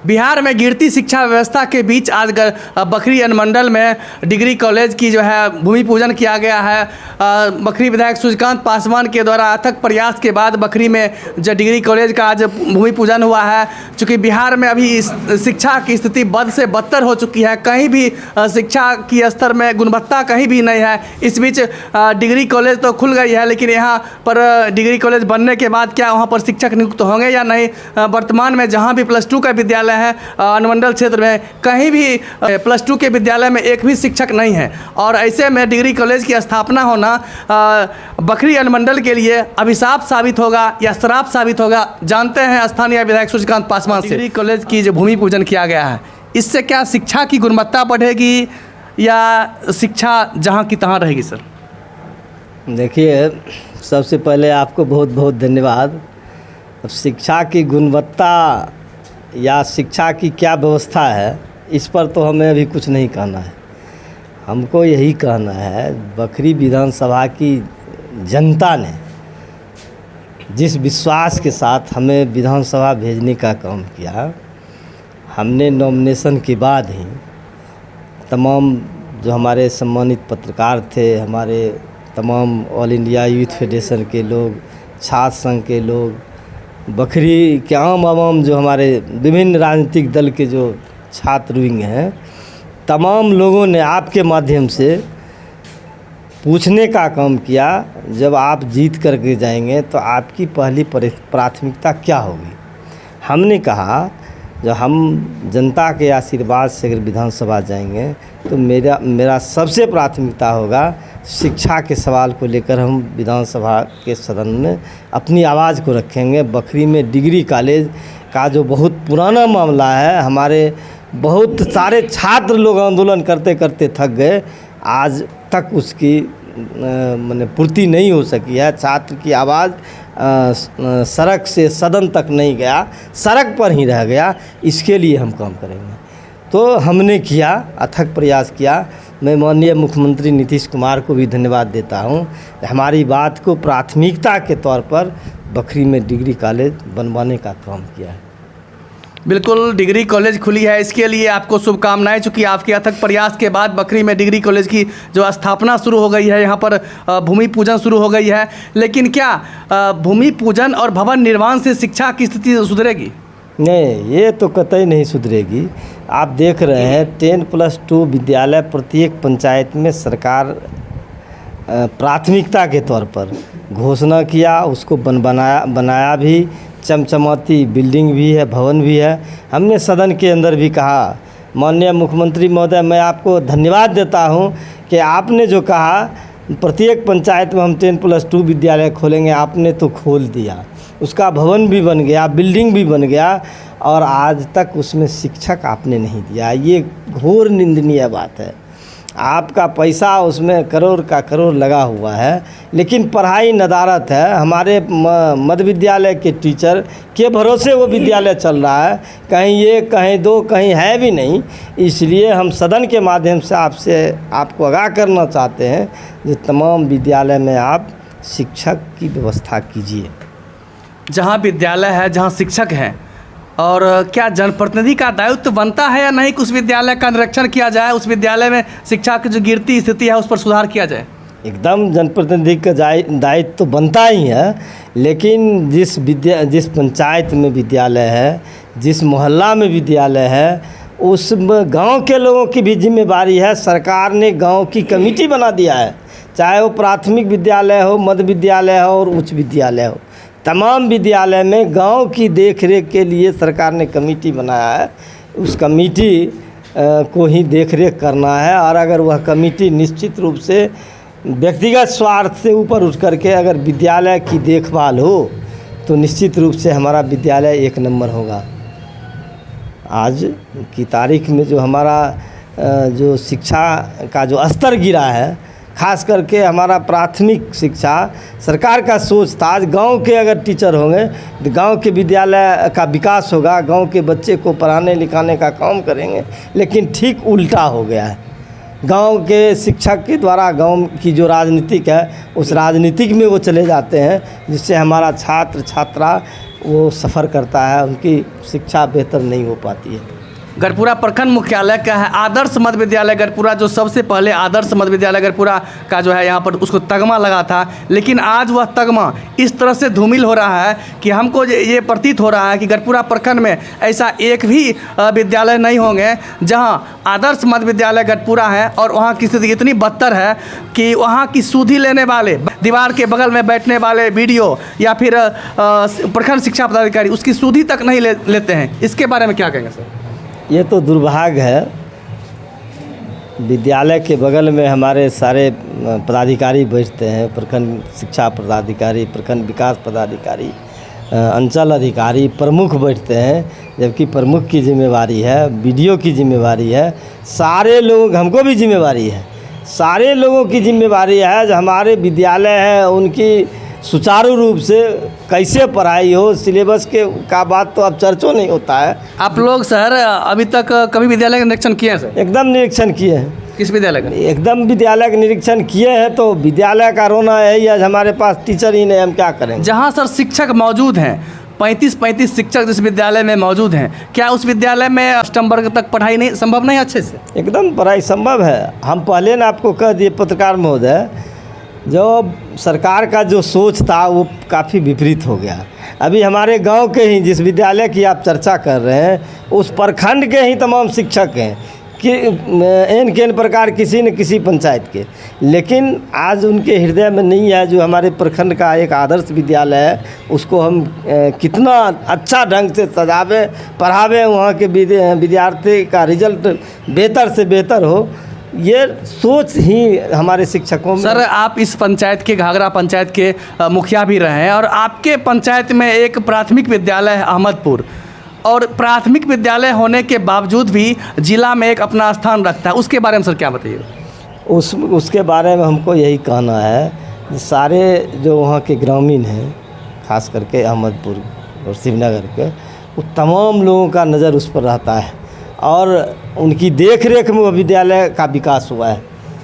बिहार में गिरती शिक्षा व्यवस्था के बीच आज बखरी अनुमंडल में डिग्री कॉलेज की जो है भूमि पूजन किया गया है। बखरी विधायक सूर्यकांत पासवान के द्वारा अथक प्रयास के बाद बखरी में जो डिग्री कॉलेज का आज भूमि पूजन हुआ है। चूँकि बिहार में अभी इस शिक्षा की स्थिति बद से बदतर हो चुकी है, कहीं भी शिक्षा की स्तर में गुणवत्ता कहीं भी नहीं है। इस बीच डिग्री कॉलेज तो खुल गई है, लेकिन यहाँ पर डिग्री कॉलेज बनने के बाद क्या वहाँ पर शिक्षक नियुक्त होंगे या नहीं। वर्तमान में जहाँ भी +2 का विद्यालय है अनुमंडल क्षेत्र में, कहीं भी +2 के विद्यालय में एक भी शिक्षक नहीं है। और ऐसे में डिग्री कॉलेज की स्थापना होना बखरी अनुमंडल के लिए अभिशाप साबित होगा या श्राप साबित होगा। जानते हैं स्थानीय विधायक सूर्यकांत पासवान से। डिग्री कॉलेज की जो भूमि पूजन किया गया है, इससे क्या शिक्षा की गुणवत्ता बढ़ेगी या शिक्षा जहाँ की तहाँ रहेगी? सर देखिए, सबसे पहले आपको बहुत बहुत धन्यवाद। अब शिक्षा की गुणवत्ता या शिक्षा की क्या व्यवस्था है, इस पर तो हमें अभी कुछ नहीं कहना है। हमको यही कहना है, बखरी विधानसभा की जनता ने जिस विश्वास के साथ हमें विधानसभा भेजने का काम किया, हमने नॉमिनेशन के बाद ही तमाम जो हमारे सम्मानित पत्रकार थे, हमारे तमाम ऑल इंडिया यूथ फेडरेशन के लोग, छात्र संघ के लोग, बखरी के आम आवाम, जो हमारे विभिन्न राजनीतिक दल के जो छात्र विंग हैं, तमाम लोगों ने आपके माध्यम से पूछने का काम किया, जब आप जीत करके जाएंगे तो आपकी पहली प्राथमिकता क्या होगी। हमने कहा, जब हम जनता के आशीर्वाद से अगर विधानसभा जाएंगे तो मेरा सबसे प्राथमिकता होगा शिक्षा के सवाल को लेकर हम विधानसभा के सदन में अपनी आवाज़ को रखेंगे। बखरी में डिग्री कॉलेज का जो बहुत पुराना मामला है, हमारे बहुत सारे छात्र लोग आंदोलन करते करते थक गए, आज तक उसकी माने पूर्ति नहीं हो सकी है। छात्र की आवाज़ सड़क से सदन तक नहीं गया, सड़क पर ही रह गया। इसके लिए हम काम करेंगे। तो हमने किया, अथक प्रयास किया। मैं माननीय मुख्यमंत्री नीतीश कुमार को भी धन्यवाद देता हूं, हमारी बात को प्राथमिकता के तौर पर बखरी में डिग्री कॉलेज बनवाने का काम किया है। बिल्कुल, डिग्री कॉलेज खुली है, इसके लिए आपको शुभकामनाएं। चूँकि आपके अथक प्रयास के बाद बखरी में डिग्री कॉलेज की जो स्थापना शुरू हो गई है, यहाँ पर भूमि पूजन शुरू हो गई है। लेकिन क्या भूमि पूजन और भवन निर्माण से शिक्षा की स्थिति सुधरेगी? नहीं, ये तो कतई नहीं सुधरेगी। आप देख रहे हैं 10+2 विद्यालय प्रत्येक पंचायत में सरकार प्राथमिकता के तौर पर घोषणा किया, उसको बनाया भी, चमचमाती बिल्डिंग भी है, भवन भी है। हमने सदन के अंदर भी कहा, माननीय मुख्यमंत्री महोदय, मैं आपको धन्यवाद देता हूं कि आपने जो कहा प्रत्येक पंचायत में हम 10+2 विद्यालय खोलेंगे, आपने तो खोल दिया। उसका भवन भी बन गया, बिल्डिंग भी बन गया, और आज तक उसमें शिक्षक आपने नहीं दिया। ये घोर निंदनीय बात है। आपका पैसा उसमें करोड़ का करोड़ लगा हुआ है, लेकिन पढ़ाई नदारत है। हमारे मध्य विद्यालय के टीचर के भरोसे वो विद्यालय चल रहा है, कहीं एक कहीं दो कहीं है भी नहीं। इसलिए हम सदन के माध्यम से आपको आगाह करना चाहते हैं कि तमाम विद्यालय में आप शिक्षक की व्यवस्था कीजिए। जहाँ विद्यालय है, जहाँ शिक्षक हैं, और क्या जनप्रतिनिधि का दायित्व बनता है या नहीं कि उस विद्यालय का निरीक्षण किया जाए, उस विद्यालय में शिक्षा की जो गिरती स्थिति है उस पर सुधार किया जाए? एकदम जनप्रतिनिधि का दायित्व तो बनता ही है, लेकिन जिस पंचायत में विद्यालय है, जिस मोहल्ला में विद्यालय है, उस गांव के लोगों की भी जिम्मेदारी है। सरकार ने गांव की कमेटी बना दिया है, चाहे वो प्राथमिक विद्यालय हो, मध्य विद्यालय हो और उच्च विद्यालय हो। तमाम विद्यालय में गांव की देखरेख के लिए सरकार ने कमेटी बनाया है। उस कमेटी को ही देखरेख करना है, और अगर वह कमेटी निश्चित रूप से व्यक्तिगत स्वार्थ से ऊपर उठ करके अगर विद्यालय की देखभाल हो तो निश्चित रूप से हमारा विद्यालय 1 नंबर होगा। आज की तारीख में जो हमारा जो शिक्षा का जो स्तर गिरा है, खास करके हमारा प्राथमिक शिक्षा, सरकार का सोच था आज गांव के अगर टीचर होंगे तो गांव के विद्यालय का विकास होगा, गांव के बच्चे को पढ़ाने लिखाने का काम करेंगे, लेकिन ठीक उल्टा हो गया है। गांव के शिक्षक के द्वारा गांव की जो राजनीतिक है, उस राजनीतिक में वो चले जाते हैं, जिससे हमारा छात्र छात्रा वो सफ़र करता है, उनकी शिक्षा बेहतर नहीं हो पाती है। गढ़पुरा प्रखंड मुख्यालय का है आदर्श मध्य विद्यालय गढ़पुरा, जो सबसे पहले आदर्श मध्य विद्यालय गढ़पुरा का जो है यहाँ पर उसको तगमा लगा था, लेकिन आज वह तगमा इस तरह से धूमिल हो रहा है कि हमको ये प्रतीत हो रहा है कि गढ़पुरा प्रखंड में ऐसा एक भी विद्यालय नहीं होंगे जहाँ आदर्श मध्य विद्यालय गढ़पुरा है और वहाँ की स्थिति इतनी बदतर है कि वहाँ की सुधी लेने वाले, दीवार के बगल में बैठने वाले वीडियो या फिर प्रखंड शिक्षा पदाधिकारी उसकी सुधी तक नहीं लेते हैं। इसके बारे में क्या कहेंगे सर? ये तो दुर्भाग्य है। विद्यालय के बगल में हमारे सारे पदाधिकारी बैठते हैं, प्रखंड शिक्षा पदाधिकारी, प्रखंड विकास पदाधिकारी, अंचल अधिकारी, प्रमुख बैठते हैं, जबकि प्रमुख की जिम्मेवारी है, बीडीओ की जिम्मेवारी है, सारे लोग, हमको भी जिम्मेवारी है, सारे लोगों की जिम्मेवारी है जो हमारे विद्यालय हैं उनकी सुचारू रूप से कैसे पढ़ाई हो। सिलेबस के का बात तो अब चर्चा नहीं होता है। आप लोग सर अभी तक कभी विद्यालय का निरीक्षण किए हैं सर? एकदम निरीक्षण किए हैं। किस विद्यालय का? एकदम विद्यालय का निरीक्षण किए हैं। तो विद्यालय का रोना है, आज हमारे पास टीचर ही नहीं, हम क्या करेंगे? जहाँ सर शिक्षक मौजूद हैं, 35 शिक्षक जिस विद्यालय में मौजूद हैं, क्या उस विद्यालय में अष्टम वर्ग तक पढ़ाई नहीं संभव नहीं अच्छे से? एकदम पढ़ाई संभव है। हम पहले ना आपको कह दिए पत्रकार महोदय, जो सरकार का जो सोच था वो काफ़ी विपरीत हो गया। अभी हमारे गांव के ही जिस विद्यालय की आप चर्चा कर रहे हैं उस प्रखंड के ही तमाम शिक्षक हैं कि एन के एन प्रकार किसी न किसी पंचायत के, लेकिन आज उनके हृदय में नहीं है जो हमारे प्रखंड का एक आदर्श विद्यालय है उसको हम कितना अच्छा ढंग से सजावे, पढ़ावे, वहाँ के विद्यार्थी का रिजल्ट बेहतर से बेहतर हो। ये सोच ही हमारे शिक्षकों में। सर आप इस पंचायत के, घाघरा पंचायत के मुखिया भी रहे हैं और आपके पंचायत में एक प्राथमिक विद्यालय है अहमदपुर, और प्राथमिक विद्यालय होने के बावजूद भी जिला में एक अपना स्थान रखता है, उसके बारे में सर क्या बताइए? उसके बारे में हमको यही कहना है, सारे जो वहाँ के ग्रामीण हैं, खास करके अहमदपुर और शिवनगर के, वो तमाम लोगों का नज़र उस पर रहता है और उनकी देख रेख में वो विद्यालय का विकास हुआ है।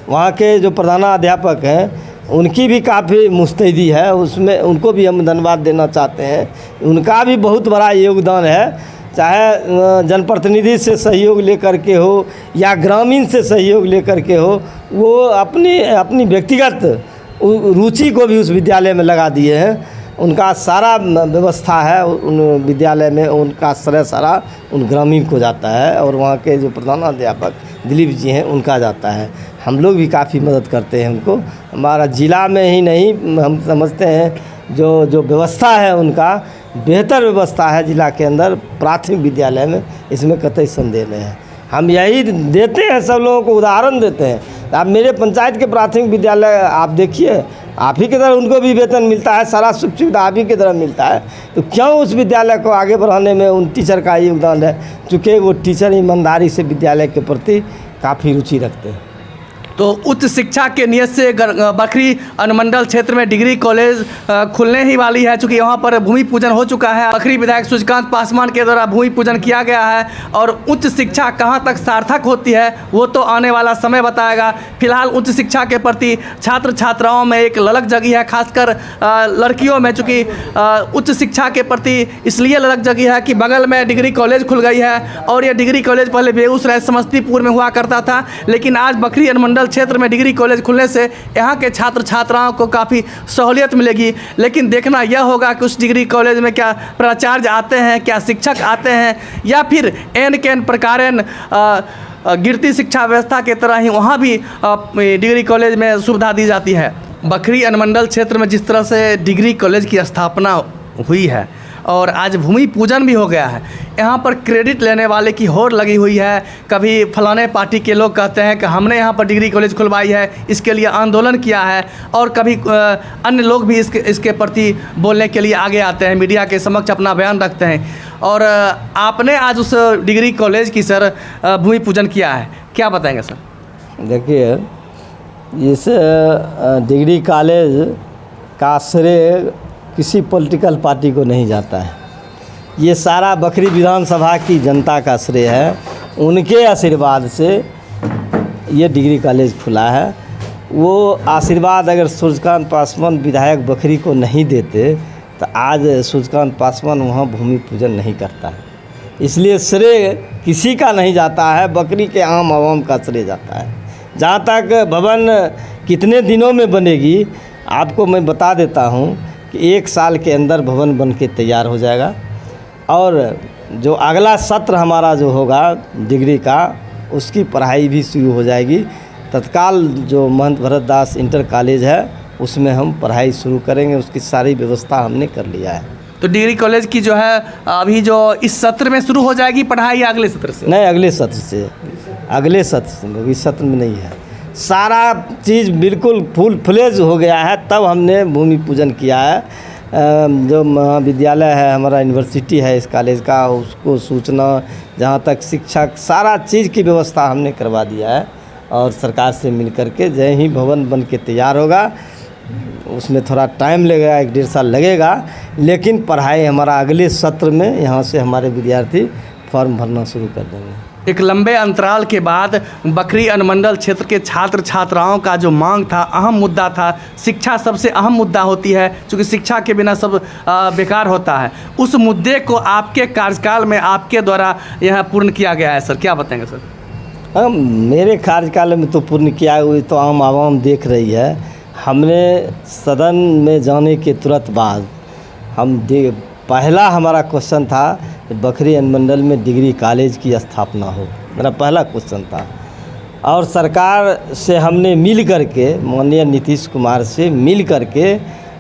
वहाँ के जो प्रधानाध्यापक हैं उनकी भी काफ़ी मुस्तैदी है, उसमें उनको भी हम धन्यवाद देना चाहते हैं। उनका भी बहुत बड़ा योगदान है, चाहे जनप्रतिनिधि से सहयोग लेकर के हो या ग्रामीण से सहयोग लेकर के हो, वो अपनी व्यक्तिगत रुचि को भी उस विद्यालय में लगा दिए हैं। उनका सारा व्यवस्था है उन विद्यालय में, उनका श्रेय सारा उन ग्रामीण को जाता है और वहाँ के जो प्रधानाध्यापक दिलीप जी हैं उनका जाता है। हम लोग भी काफ़ी मदद करते हैं उनको। हमारा ज़िला में ही नहीं, हम समझते हैं जो व्यवस्था है उनका बेहतर व्यवस्था है ज़िला के अंदर प्राथमिक विद्यालय में, इसमें कतई संदेह नहीं है। हम यही देते हैं, सब लोगों को उदाहरण देते हैं। आप मेरे पंचायत के प्राथमिक विद्यालय आप देखिए, आप ही की तरह उनको भी वेतन मिलता है, सारा सुख सुविधा आप ही की तरह मिलता है, तो क्यों उस विद्यालय को आगे बढ़ाने में उन टीचर का योगदान है, चूँकि वो टीचर ईमानदारी से विद्यालय के प्रति काफ़ी रुचि रखते हैं। तो उच्च शिक्षा के नियत से बखरी अनुमंडल क्षेत्र में डिग्री कॉलेज खुलने ही वाली है, चूँकि वहाँ पर भूमि पूजन हो चुका है। बखरी विधायक सूर्यकांत पासवान के द्वारा भूमि पूजन किया गया है और उच्च शिक्षा कहाँ तक सार्थक होती है वो तो आने वाला समय बताएगा। फिलहाल उच्च शिक्षा के प्रति छात्र छात्राओं में एक ललक जगी है, खासकर लड़कियों में, चूँकि उच्च शिक्षा के प्रति इसलिए ललक जगी है कि बगल में डिग्री कॉलेज खुल गई है और ये डिग्री कॉलेज पहले बेगूसराय समस्तीपुर में हुआ करता था, लेकिन आज बखरी अनुमंडल क्षेत्र में डिग्री कॉलेज खुलने से यहाँ के छात्र छात्राओं को काफ़ी सहूलियत मिलेगी। लेकिन देखना यह होगा कि उस डिग्री कॉलेज में क्या प्राचार्य आते हैं, क्या शिक्षक आते हैं, या फिर एन के एन प्रकारेण गिरती शिक्षा व्यवस्था के तरह ही वहाँ भी डिग्री कॉलेज में सुविधा दी जाती है। बखरी अनुमंडल क्षेत्र में जिस तरह से डिग्री कॉलेज की स्थापना हुई है और आज भूमि पूजन भी हो गया है, यहाँ पर क्रेडिट लेने वाले की होड़ लगी हुई है। कभी फलाने पार्टी के लोग कहते हैं कि हमने यहाँ पर डिग्री कॉलेज खुलवाई है, इसके लिए आंदोलन किया है, और कभी अन्य लोग भी इसके प्रति बोलने के लिए आगे आते हैं, मीडिया के समक्ष अपना बयान रखते हैं। और आपने आज उस डिग्री कॉलेज की सर भूमि पूजन किया है, क्या बताएंगे सर? देखिए, इस डिग्री कॉलेज का श्रेय किसी पॉलिटिकल पार्टी को नहीं जाता है, ये सारा बखरी विधानसभा की जनता का श्रेय है। उनके आशीर्वाद से ये डिग्री कॉलेज खुला है। वो आशीर्वाद अगर सूर्यकांत पासवान विधायक बखरी को नहीं देते तो आज सूर्यकांत पासवान वहाँ भूमि पूजन नहीं करता है। इसलिए श्रेय किसी का नहीं जाता है, बकरी के आम आवाम का श्रेय जाता है। जहाँ तक भवन कितने दिनों में बनेगी, आपको मैं बता देता हूँ कि 1 साल के अंदर भवन बन के तैयार हो जाएगा। और जो अगला सत्र हमारा जो होगा डिग्री का, उसकी पढ़ाई भी शुरू हो जाएगी। तत्काल जो महंत भरत दास इंटर कॉलेज है उसमें हम पढ़ाई शुरू करेंगे, उसकी सारी व्यवस्था हमने कर लिया है। तो डिग्री कॉलेज की जो है अभी जो इस सत्र में शुरू हो जाएगी पढ़ाई या अगले सत्र से? नहीं, अगले सत्र से, अगले सत्र से, इस सत्र में नहीं है। सारा चीज़ बिल्कुल फुल फ्लेज हो गया है, तब हमने भूमि पूजन किया है। जो महाविद्यालय है हमारा, यूनिवर्सिटी है इस कॉलेज का, उसको सूचना, जहाँ तक शिक्षक, सारा चीज़ की व्यवस्था हमने करवा दिया है। और सरकार से मिल कर के जय ही भवन बन के तैयार होगा, उसमें थोड़ा टाइम लगेगा, 1-1.5 साल लगेगा, लेकिन पढ़ाई हमारा अगले सत्र में यहाँ से हमारे विद्यार्थी फॉर्म भरना शुरू कर देंगे। एक लंबे अंतराल के बाद बखरी अनुमंडल क्षेत्र के छात्र छात्राओं का जो मांग था, अहम मुद्दा था, शिक्षा सबसे अहम मुद्दा होती है, क्योंकि शिक्षा के बिना सब बेकार होता है। उस मुद्दे को आपके कार्यकाल में आपके द्वारा यहाँ पूर्ण किया गया है। सर क्या बताएंगे सर? हाँ, मेरे कार्यकाल में तो पूर्ण किया हुआ तो आम आवाम देख रही है। हमने सदन में जाने के तुरंत बाद पहला हमारा क्वेश्चन था बखरी अनुमंडल में डिग्री कॉलेज की स्थापना हो, मेरा पहला क्वेश्चन था। और सरकार से हमने मिल कर के, माननीय नीतीश कुमार से मिल कर के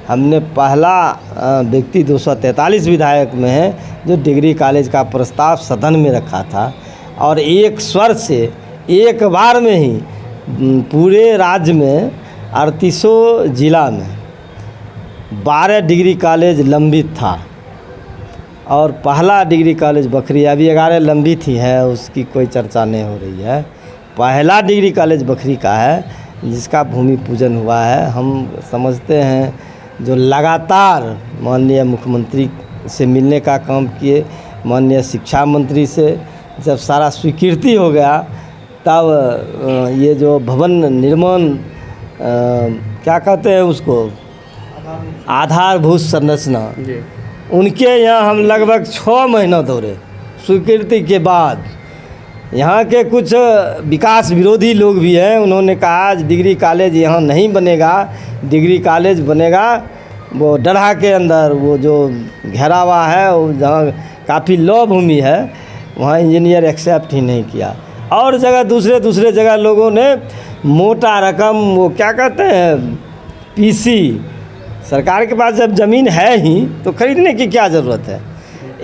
हमने पहला व्यक्ति 243 विधायक में है जो डिग्री कॉलेज का प्रस्ताव सदन में रखा था। और एक स्वर से एक बार में ही पूरे राज्य में 38 जिला में 12 डिग्री कॉलेज लंबित था। और पहला डिग्री कॉलेज बखरी, अभी 11 लंबित ही है, उसकी कोई चर्चा नहीं हो रही है। पहला डिग्री कॉलेज बखरी का है जिसका भूमि पूजन हुआ है। हम समझते हैं जो लगातार माननीय मुख्यमंत्री से मिलने का काम किए, माननीय शिक्षा मंत्री से जब सारा स्वीकृति हो गया, तब ये जो भवन निर्माण क्या कहते हैं उसको, आधारभूत संरचना, उनके यहाँ हम लगभग 6 महीना दौड़े स्वीकृति के बाद। यहाँ के कुछ विकास विरोधी लोग भी हैं, उन्होंने कहा डिग्री कॉलेज यहाँ नहीं बनेगा, डिग्री कॉलेज बनेगा वो डढ़ा के अंदर, वो जो घेरा हुआ है, वो जहाँ काफ़ी लौ भूमि है, वहाँ इंजीनियर एक्सेप्ट ही नहीं किया। और जगह दूसरे जगह लोगों ने मोटा रकम, वो क्या कहते हैं, पीसी, सरकार के पास जब ज़मीन है ही तो खरीदने की क्या ज़रूरत है।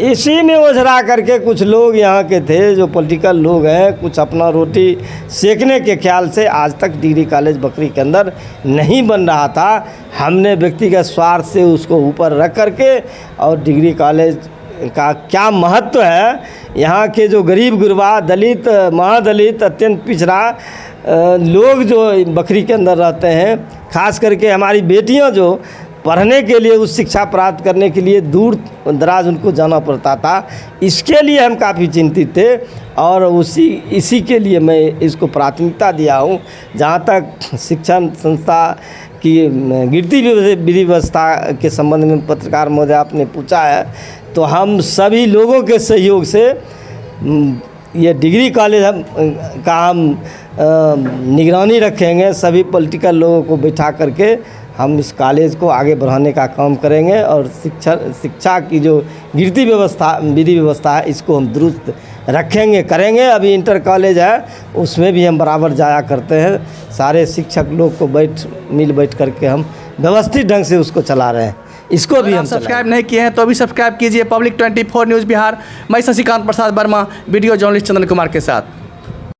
इसी में ओझरा करके कुछ लोग यहाँ के थे जो पॉलिटिकल लोग हैं, कुछ अपना रोटी सेकने के ख्याल से आज तक डिग्री कॉलेज बखरी के अंदर नहीं बन रहा था। हमने व्यक्तिगत स्वार्थ से उसको ऊपर रख करके, और डिग्री कॉलेज का क्या महत्व है, यहाँ के जो गरीब गुरबा, दलित, महादलित, अत्यंत पिछड़ा लोग जो बखरी के अंदर रहते हैं, खास करके हमारी बेटियाँ जो पढ़ने के लिए, उस शिक्षा प्राप्त करने के लिए दूर दराज उनको जाना पड़ता था, इसके लिए हम काफ़ी चिंतित थे। और इसी के लिए मैं इसको प्राथमिकता दिया हूँ। जहाँ तक शिक्षण संस्था की गिरती विधि व्यवस्था के संबंध में पत्रकार महोदय आपने पूछा है, तो हम सभी लोगों के सहयोग से ये डिग्री कॉलेज हम निगरानी रखेंगे। सभी पॉलिटिकल लोगों को बैठा करके हम इस कॉलेज को आगे बढ़ाने का काम करेंगे। और शिक्षा की जो गिरती विधि व्यवस्था है, इसको हम दुरुस्त रखेंगे, करेंगे। अभी इंटर कॉलेज है, उसमें भी हम बराबर जाया करते हैं। सारे शिक्षक लोग को मिल बैठ करके हम व्यवस्थित ढंग से उसको चला रहे हैं। इसको भी हम सब्सक्राइब नहीं किए हैं तो अभी सब्सक्राइब कीजिए पब्लिक 24 न्यूज़ बिहार। मैं शशिकांत प्रसाद वर्मा, वीडियो जर्नलिस्ट चंदन कुमार के साथ।